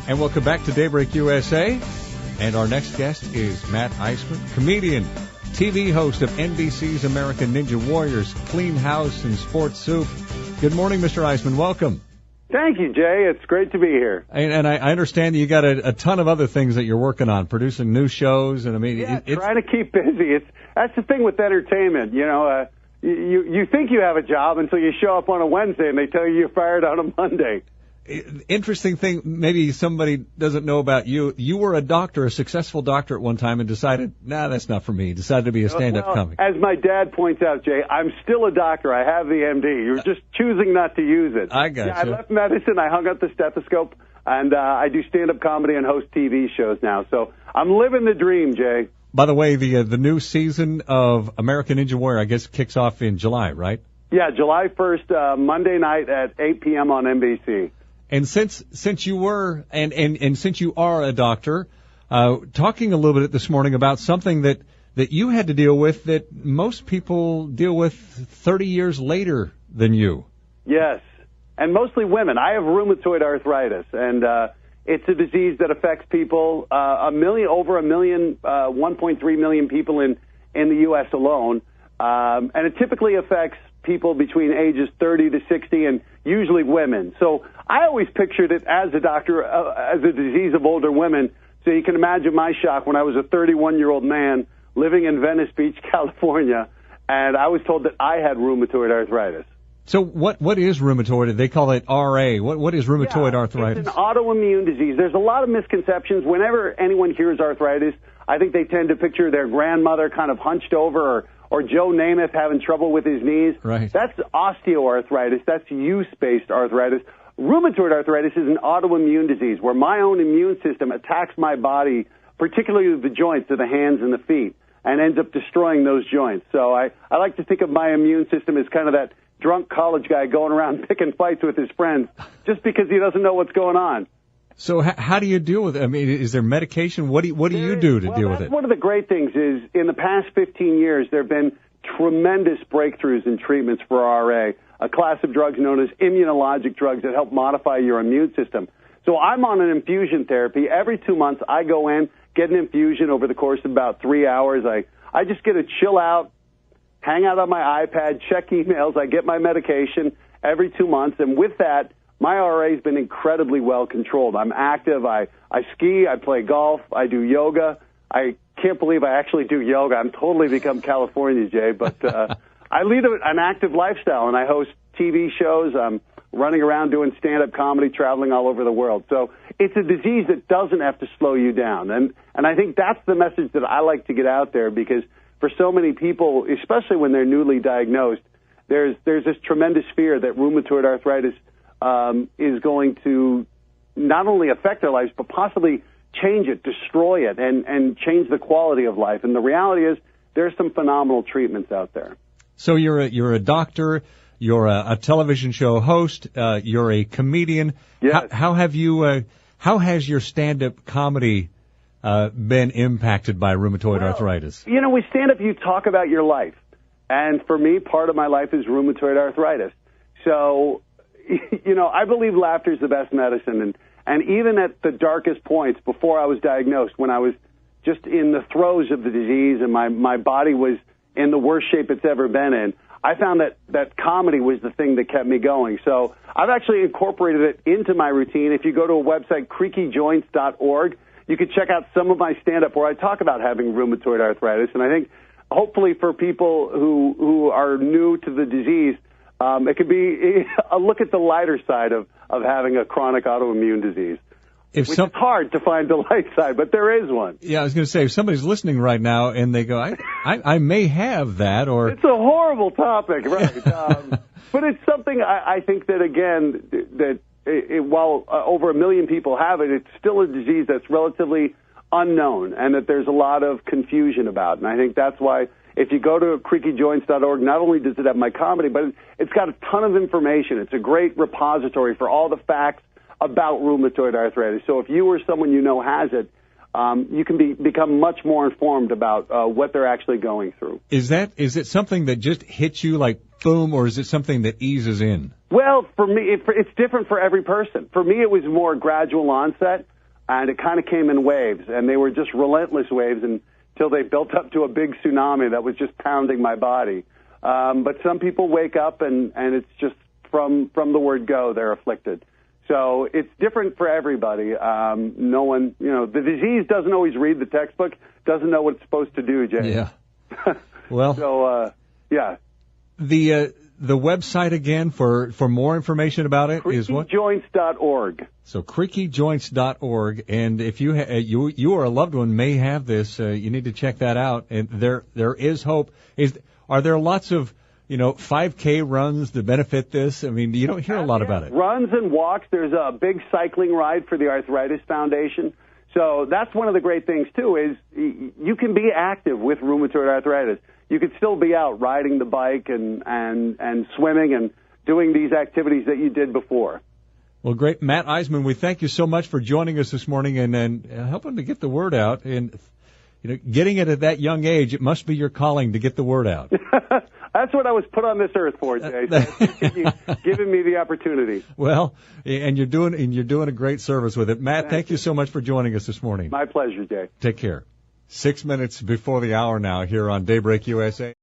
And welcome back to Daybreak USA. And our next guest is Matt Iseman, comedian, TV host of NBC's American Ninja Warriors, Clean House, and Sports Soup. Good morning, Mr. Iseman. Welcome. Thank you, Jay. It's great to be here. And I understand you got a ton of other things that you're working on, producing new shows, and I mean, trying to keep busy. That's the thing with entertainment. You know, you think you have a job until you show up on a Wednesday and they tell you you're fired on a Monday. Interesting thing, maybe somebody doesn't know about you. You were a doctor, a successful doctor at one time, and decided, that's not for me. Decided to be a stand-up comic. As my dad points out, Jay, I'm still a doctor. I have the MD. You're just choosing not to use it. I got you. I left medicine. I hung up the stethoscope, and I do stand-up comedy and host TV shows now. So I'm living the dream, Jay. By the way, the new season of American Ninja Warrior, I guess, kicks off in July, right? Yeah, July 1st, Monday night at 8 p.m. on NBC. And since you were and since you are a doctor, talking a little bit this morning about something that you had to deal with that most people deal with 30 years later than you. Yes, and mostly women. I have rheumatoid arthritis, and it's a disease that affects people, over 1.3 million people in the U.S. alone, and it typically affects people between ages 30 to 60, and usually women. So I always pictured it as a doctor, as a disease of older women. So you can imagine my shock when I was a 31-year-old man living in Venice Beach, California, and I was told that I had rheumatoid arthritis. So what is rheumatoid? They call it RA. What is rheumatoid arthritis? It's an autoimmune disease. There's a lot of misconceptions. Whenever anyone hears arthritis, I think they tend to picture their grandmother kind of hunched over, or Joe Namath having trouble with his knees. Right. That's osteoarthritis. That's use-based arthritis. Rheumatoid arthritis is an autoimmune disease where my own immune system attacks my body, particularly the joints of the hands and the feet, and ends up destroying those joints. So I like to think of my immune system as kind of that drunk college guy going around picking fights with his friends just because he doesn't know what's going on. So how do you deal with it? I mean, is there medication? What do you do to deal with it? One of the great things is in the past 15 years, there have been tremendous breakthroughs in treatments for RA, a class of drugs known as immunologic drugs that help modify your immune system. So I'm on an infusion therapy. Every 2 months, I go in, get an infusion over the course of about 3 hours. I just get to chill out, hang out on my iPad, check emails. I get my medication every 2 months, and with that, my RA has been incredibly well controlled. I'm active. I ski. I play golf. I do yoga. I can't believe I actually do yoga. I'm totally become California, Jay. But I lead an active lifestyle, and I host TV shows. I'm running around doing stand-up comedy, traveling all over the world. So it's a disease that doesn't have to slow you down. And I think that's the message that I like to get out there, because for so many people, especially when they're newly diagnosed, there's this tremendous fear that rheumatoid arthritis is going to not only affect their lives, but possibly change it, destroy it, and change the quality of life. And the reality is there's some phenomenal treatments out there. So you're a doctor, you're a television show host, you're a comedian. Yes. How has your stand-up comedy been impacted by rheumatoid arthritis? You know, with stand-up, you talk about your life. And for me, part of my life is rheumatoid arthritis. So, you know, I believe laughter is the best medicine. And even at the darkest points before I was diagnosed, when I was just in the throes of the disease and my body was in the worst shape it's ever been in, I found that comedy was the thing that kept me going. So I've actually incorporated it into my routine. If you go to a website, creakyjoints.org, you can check out some of my stand-up where I talk about having rheumatoid arthritis. And I think hopefully for people who are new to the disease, it could be a look at the lighter side of having a chronic autoimmune disease. Which is hard to find the light side, but there is one. Yeah, I was going to say, if somebody's listening right now and they go, I may have that, or... It's a horrible topic, right? But it's something I think that, again, while over 1 million people have it, it's still a disease that's relatively unknown and that there's a lot of confusion about. And I think that's why if you go to creakyjoints.org, not only does it have my comedy, but it's got a ton of information. It's a great repository for all the facts about rheumatoid arthritis. So if you or someone you know has it, you can become much more informed about what they're actually going through. Is it something that just hits you like boom, or is it something that eases in? Well, for me, it's different for every person. For me, it was more gradual onset. and it kind of came in waves, and they were just relentless waves until they built up to a big tsunami that was just pounding my body. But some people wake up, and it's just from the word go, they're afflicted. So it's different for everybody. No one, the disease doesn't always read the textbook, doesn't know what it's supposed to do, Jay. Yeah. Well. So, yeah. The website again for more information about it is what? creakyjoints.org. So creakyjoints.org, and if you or a loved one may have this, you need to check that out. And there is hope. Are there lots of 5K runs to benefit this? I mean, you don't hear a lot about it. Runs and walks. There's a big cycling ride for the Arthritis Foundation. So that's one of the great things, too, is you can be active with rheumatoid arthritis. You could still be out riding the bike and swimming and doing these activities that you did before. Well, great. Matt Iseman, we thank you so much for joining us this morning and helping to get the word out. And, getting it at that young age, it must be your calling to get the word out. That's what I was put on this earth for, Jay. So I appreciate you giving me the opportunity. Well, and you're doing a great service with it. Matt, thank you so much for joining us this morning. My pleasure, Jay. Take care. 6 minutes before the hour now here on Daybreak USA.